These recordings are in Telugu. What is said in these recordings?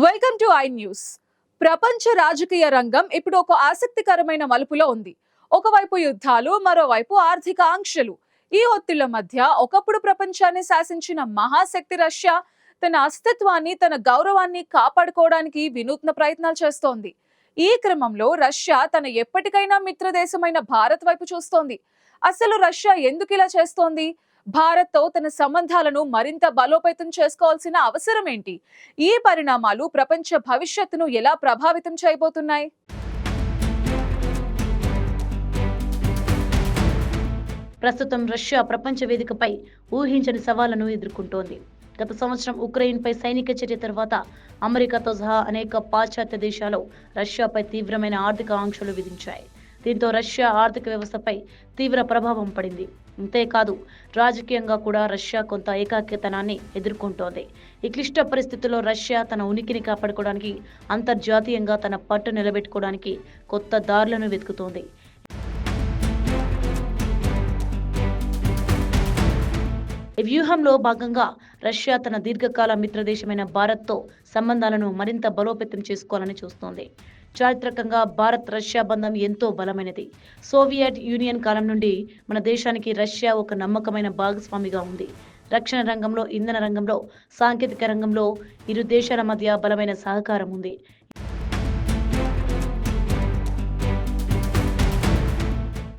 Welcome to I news. ప్రపంచ రాజకీయ రంగం ఇప్పుడు ఒక ఆసక్తికరమైన మలుపులో ఉంది. ఒకవైపు యుద్ధాలు, మరోవైపు ఆర్థిక ఆంక్షలు. ఈ ఒత్తిళ్ల మధ్య ఒకప్పుడు ప్రపంచాన్ని శాసించిన మహాశక్తి రష్యా తన అస్తిత్వాన్ని, తన గౌరవాన్ని కాపాడుకోవడానికి వినూత్న ప్రయత్నాలు చేస్తోంది. ఈ క్రమంలో రష్యా తన ఎప్పటికైనా మిత్రదేశమైన భారత్ వైపు చూస్తోంది. అసలు రష్యా ఎందుకు ఇలా చేస్తోంది? భారత్తో తన సంబంధాలను మరింత బలోపేతం చేసుకోవాల్సిన అవసరం ఏంటి? ఈ పరిణామాలు ప్రపంచ భవిష్యత్తును ఎలా ప్రభావితం చేయబోతున్నాయి? ప్రస్తుతం రష్యా ప్రపంచ వేదికపై ఊహించని సవాళ్లను ఎదుర్కొంటోంది. గత సంవత్సరం ఉక్రెయిన్పై సైనిక చర్య తర్వాత అమెరికాతో సహా అనేక పాశ్చాత్య దేశాలు రష్యాపై తీవ్రమైన ఆర్థిక ఆంక్షలు విధించాయి. దీంతో రష్యా ఆర్థిక వ్యవస్థపై తీవ్ర ప్రభావం పడింది. అంతేకాదు, రాజకీయంగా కూడా రష్యా కొంత ఏకాకితనాన్ని ఎదుర్కొంటోంది. ఈ క్లిష్ట పరిస్థితుల్లో రష్యా తన ఉనికిని కాపాడుకోవడానికి, అంతర్జాతీయంగా తన పట్టు నిలబెట్టుకోవడానికి కొత్త దారులను వెతుకుతోంది. ఈ వ్యూహంలో భాగంగా రష్యా తన దీర్ఘకాల మిత్రదేశమైన భారత్తో సంబంధాలను మరింత బలోపేతం చేసుకోవాలని చూస్తోంది. చారిత్రకంగా భారత్ రష్యా బంధం ఎంతో బలమైనది. సోవియట్ యూనియన్ కాలం నుండి మన దేశానికి రష్యా ఒక నమ్మకమైన భాగస్వామిగా ఉంది. రక్షణ రంగంలో, ఇంధన రంగంలో, సాంకేతిక రంగంలో ఇరు దేశాల మధ్య బలమైన సహకారం ఉంది.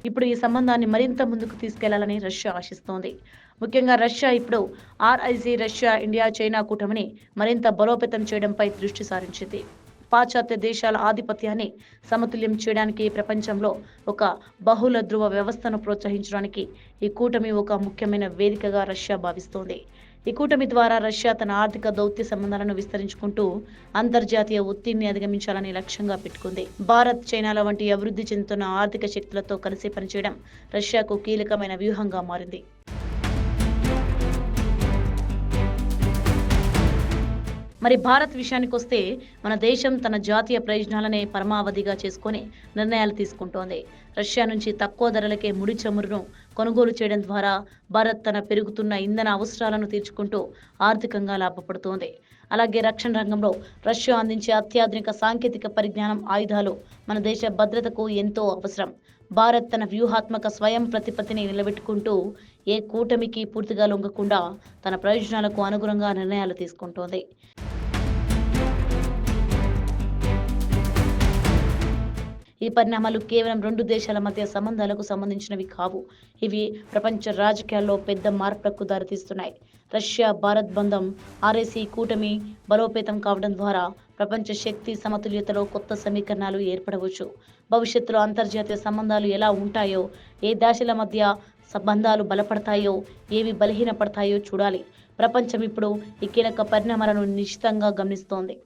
ఇప్పుడు ఈ సంబంధాన్ని మరింత ముందుకు తీసుకెళ్లాలని రష్యా ఆశిస్తోంది. ముఖ్యంగా రష్యా ఇప్పుడు ఆర్ఐసి, రష్యా, ఇండియా, చైనా కూటమిని మరింత బలోపేతం చేయడంపై దృష్టి సారించింది. పాశ్చాత్య దేశాల ఆధిపత్యాన్ని సమతుల్యం చేయడానికి, ప్రపంచంలో ఒక బహుళ ధృవ వ్యవస్థను ప్రోత్సహించడానికి ఈ కూటమి ఒక ముఖ్యమైన వేదికగా రష్యా భావిస్తోంది. ఈ కూటమి ద్వారా రష్యా తన ఆర్థిక దౌత్య సంబంధాలను విస్తరించుకుంటూ అంతర్జాతీయ ఒత్తిడిని అధిగమించాలని లక్ష్యంగా పెట్టుకుంది. భారత్, చైనాల వంటి అభివృద్ధి చెందుతున్న ఆర్థిక శక్తులతో కలిసి పనిచేయడం రష్యాకు కీలకమైన వ్యూహంగా మారింది. మరి భారత్ విషయానికి వస్తే, మన దేశం తన జాతీయ ప్రయోజనాలనే పరమావధిగా చేసుకుని నిర్ణయాలు తీసుకుంటోంది. రష్యా నుంచి తక్కువ ధరలకే ముడి చమురును కొనుగోలు చేయడం ద్వారా భారత్ తన పెరుగుతున్న ఇంధన అవసరాలను తీర్చుకుంటూ ఆర్థికంగా లాభపడుతోంది. అలాగే రక్షణ రంగంలో రష్యా అందించే అత్యాధునిక సాంకేతిక పరిజ్ఞానం, ఆయుధాలు మన దేశ భద్రతకు ఎంతో అవసరం. భారత్ తన వ్యూహాత్మక స్వయం ప్రతిపత్తిని నిలబెట్టుకుంటూ ఏ కూటమికి పూర్తిగా లొంగకుండా తన ప్రయోజనాలకు అనుగుణంగా నిర్ణయాలు తీసుకుంటోంది. ఈ పరిణామాలు కేవలం రెండు దేశాల మధ్య సంబంధాలకు సంబంధించినవి కావు. ఇవి ప్రపంచ రాజకీయాల్లో పెద్ద మార్పులకు దారితీస్తున్నాయి. రష్యా భారత్ బంధం, ఆర్ఐసి కూటమి బలోపేతం కావడం ద్వారా ప్రపంచ శక్తి సమతుల్యతలో కొత్త సమీకరణాలు ఏర్పడవచ్చు. భవిష్యత్తులో అంతర్జాతీయ సంబంధాలు ఎలా ఉంటాయో, ఏ దేశాల మధ్య సంబంధాలు బలపడతాయో, ఏవి బలహీనపడతాయో చూడాలి. ప్రపంచం ఇప్పుడు ఈ కీలక పరిణామాలను నిశ్చితంగా గమనిస్తోంది.